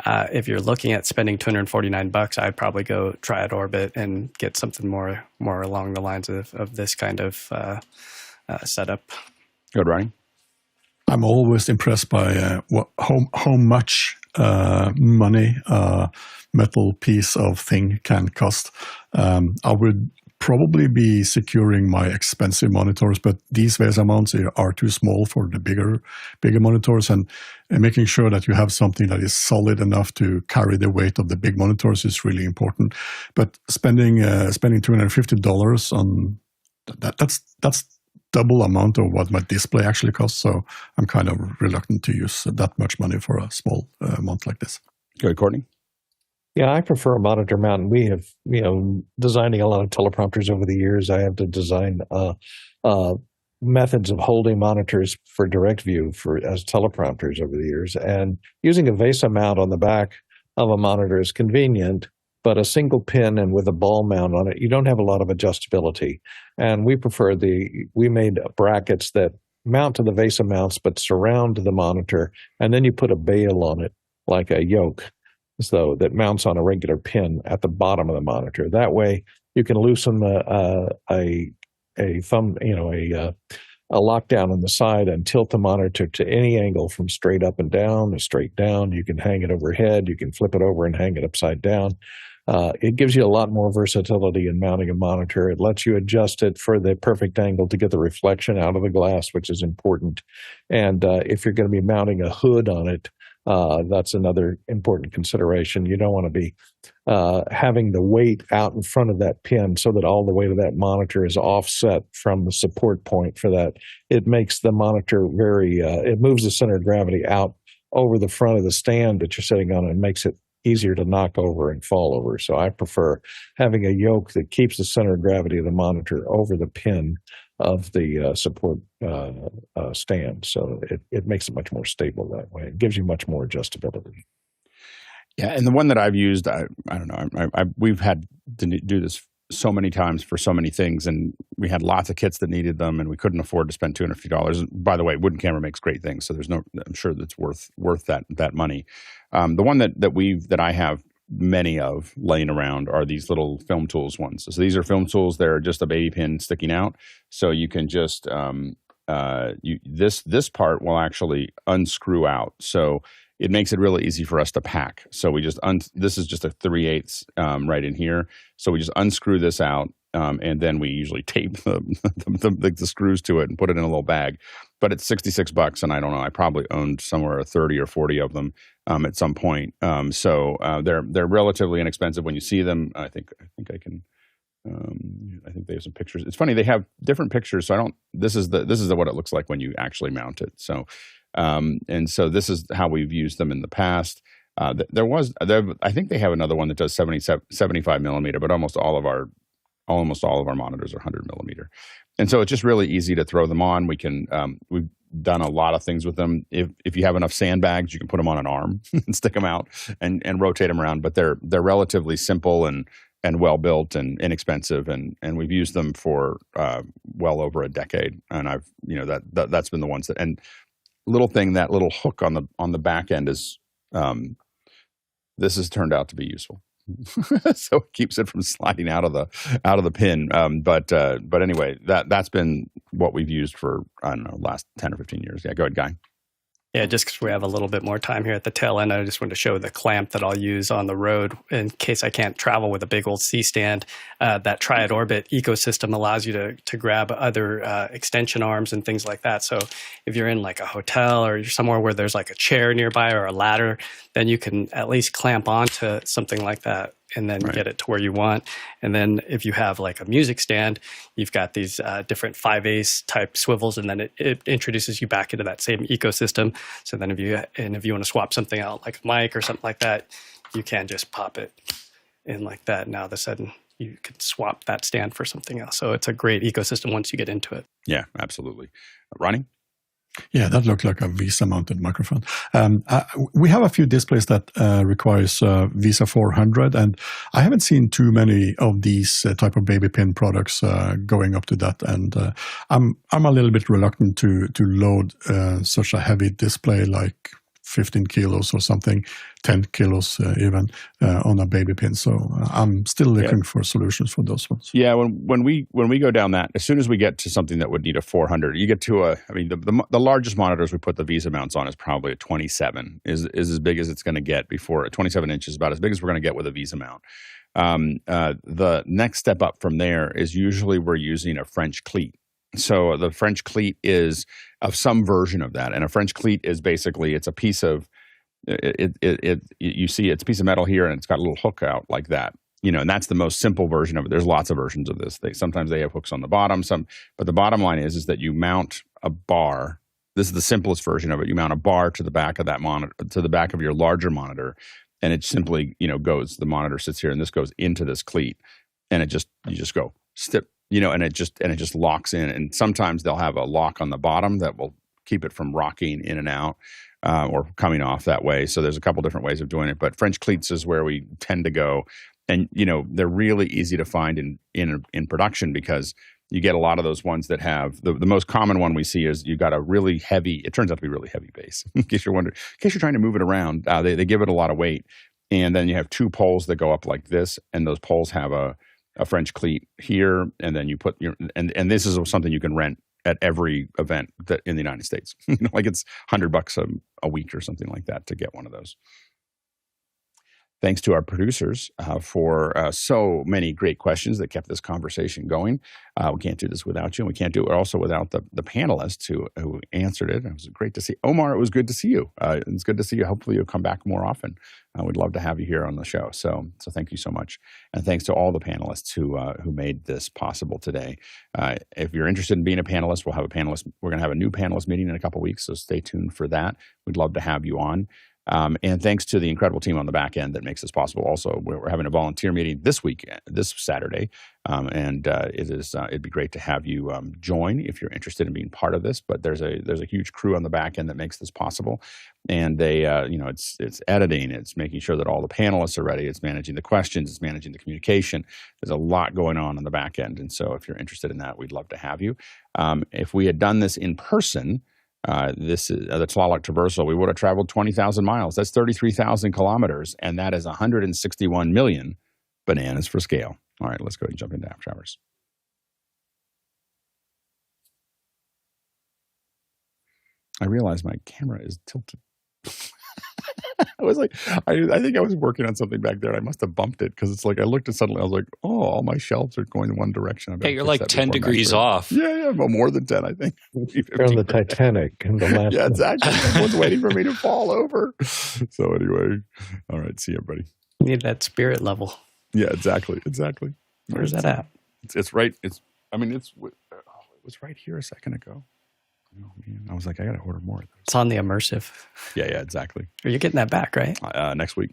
if you're looking at spending $249, I'd probably go Triad Orbit and get something more along the lines of this kind of setup. Good, Ryan. I'm always impressed by how much money a metal piece of thing can cost. I would probably be securing my expensive monitors, but these VESA mounts are too small for the bigger monitors, and making sure that you have something that is solid enough to carry the weight of the big monitors is really important. But spending $250 on that's double amount of what my display actually costs. So I'm kind of reluctant to use that much money for a small mount like this. Go ahead, Courtney. Yeah, I prefer a monitor mount. We have, designing a lot of teleprompters over the years. I have to design methods of holding monitors for direct view as teleprompters over the years. And using a VESA mount on the back of a monitor is convenient, but a single pin and with a ball mount on it, you don't have a lot of adjustability. And we prefer we made brackets that mount to the VESA mounts but surround the monitor, and then you put a bail on it like a yoke, so that mounts on a regular pin at the bottom of the monitor. That way you can loosen a a lockdown on the side and tilt the monitor to any angle from straight up and down to straight down. You can hang it overhead. You can flip it over and hang it upside down. It gives you a lot more versatility in mounting a monitor. It lets you adjust it for the perfect angle to get the reflection out of the glass, which is important. And if you're going to be mounting a hood on it, that's another important consideration. You don't want to be having the weight out in front of that pin so that all the weight of that monitor is offset from the support point for that. It makes the monitor it moves the center of gravity out over the front of the stand that you're sitting on and makes it easier to knock over and fall over. So I prefer having a yoke that keeps the center of gravity of the monitor over the pin of the support stand. So it makes it much more stable that way. It gives you much more adjustability. Yeah, and the one that I've used, I don't know, we've had to do this so many times for so many things, and we had lots of kits that needed them, and we couldn't afford to spend $250. By the way, Wooden Camera makes great things, so I'm sure that's worth that money. The one that I have many of laying around are these little film tools ones. So these are film tools. They're just a baby pin sticking out, so you can just this part will actually unscrew out. So it makes it really easy for us to pack. So we just this is just a 3/8 right in here. So we just unscrew this out, and then we usually tape the screws to it and put it in a little bag. But it's $66, and I don't know. I probably owned somewhere 30 or 40 of them at some point. So they're relatively inexpensive when you see them. I think I can. I think they have some pictures. It's funny, they have different pictures. So this is what it looks like when you actually mount it. So. And so this is how we've used them in the past. I think they have another one that does 75 millimeter, but almost all of our monitors are 100 millimeter. And so it's just really easy to throw them on. We've done a lot of things with them. If you have enough sandbags, you can put them on an arm and stick them out and rotate them around. But they're relatively simple and well built and inexpensive, and we've used them for well over a decade. And that's been the ones that that little hook on the back end is this has turned out to be useful. So it keeps it from sliding out of the pin. But anyway, that's been what we've used for, I don't know, last 10 or 15 years. Yeah, go ahead, Guy. Yeah, just because we have a little bit more time here at the tail end, I just wanted to show the clamp that I'll use on the road in case I can't travel with a big old C-stand. That Triad Orbit ecosystem allows you to grab other extension arms and things like that. So if you're in like a hotel or you're somewhere where there's like a chair nearby or a ladder, then you can at least clamp onto something like that and then get it to where you want. And then if you have like a music stand, you've got these different 5/8 type swivels, and then it introduces you back into that same ecosystem. So then if you want to swap something out, like a mic or something like that, you can just pop it in like that. Now all of a sudden you can swap that stand for something else. So it's a great ecosystem once you get into it. Yeah, absolutely. Ronnie? Yeah, that looked like a VESA-mounted microphone. We have a few displays that requires VESA 400, and I haven't seen too many of these type of baby pin products going up to that. And I'm a little bit reluctant to load such a heavy display like 15 kilos or something, 10 kilos even on a baby pin. So I'm still looking for solutions for those ones. Yeah, when we go down that, as soon as we get to something that would need a 400, you get to the largest monitors we put the VESA mounts on is probably a 27, is as big as it's going to get before. 27 inches is about as big as we're going to get with a VESA mount. The next step up from there is usually we're using a French cleat. So the French cleat is of some version of that, and a French cleat is basically it's a piece of you see it's a piece of metal here, and it's got a little hook out like that, and that's the most simple version of it. There's lots of versions of this. Sometimes they have hooks on the bottom, but the bottom line is that you mount a bar. This is the simplest version of it. You mount a bar to the back of that monitor, to the back of your larger monitor, and it simply goes. The monitor sits here, and this goes into this cleat, and you just go step. And it just locks in. And sometimes they'll have a lock on the bottom that will keep it from rocking in and out or coming off that way. So there's a couple different ways of doing it. But French cleats is where we tend to go. And, they're really easy to find in production because you get a lot of those ones that have the most common one we see is you got a really heavy, it turns out to be really heavy base. In case you're wondering, in case you're trying to move it around, they give it a lot of weight. And then you have two poles that go up like this, and those poles have a French cleat here, and then you put and this is something you can rent at every event that in the United States. Like it's $100 a week or something like that to get one of those. Thanks to our producers for so many great questions that kept this conversation going. We can't do this without you, and we can't do it also without the panelists who answered it. It was great to see. Omar, it was good to see you. It's good to see you. Hopefully you'll come back more often. We'd love to have you here on the show. So thank you so much. And thanks to all the panelists who made this possible today. If you're interested in being a panelist, we're going to have a new panelist meeting in a couple weeks, so stay tuned for that. We'd love to have you on. And thanks to the incredible team on the back end that makes this possible. Also, we're having a volunteer meeting this Saturday, and it'd be great to have you join if you're interested in being part of this. But there's a huge crew on the back end that makes this possible, and they it's editing, it's making sure that all the panelists are ready, it's managing the questions, it's managing the communication. There's a lot going on the back end, and so if you're interested in that, we'd love to have you. If we had done this in person. This is the Tlaloc Traversal. We would have traveled 20,000 miles. That's 33,000 kilometers, and that is 161 million bananas for scale. All right, let's go ahead and jump into after hours. I realize my camera is tilted. I was like, I think I was working on something back there. I must have bumped it because it's like I looked at suddenly. I was like, oh, all my shelves are going in one direction. Yeah, you're like 10 degrees off. Yeah, well, more than 10, I think. You're on the Titanic. And the last yeah, exactly. Everyone's waiting for me to fall over. So anyway, all right, see you, everybody. You need that spirit level. Yeah, exactly. Where's that at? It's right. It was right here a second ago. Oh, man. I was like, I got to order more of those. It's on the immersive. Yeah, exactly. Are you getting that back, right? Next week,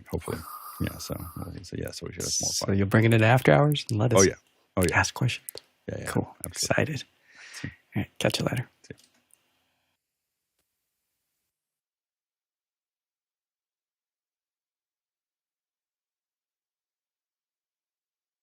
hopefully. Yeah, so we should have more fun. So you'll bring it into after hours and let us ask questions. Yeah. Cool. Absolutely. Excited. All right, catch you later.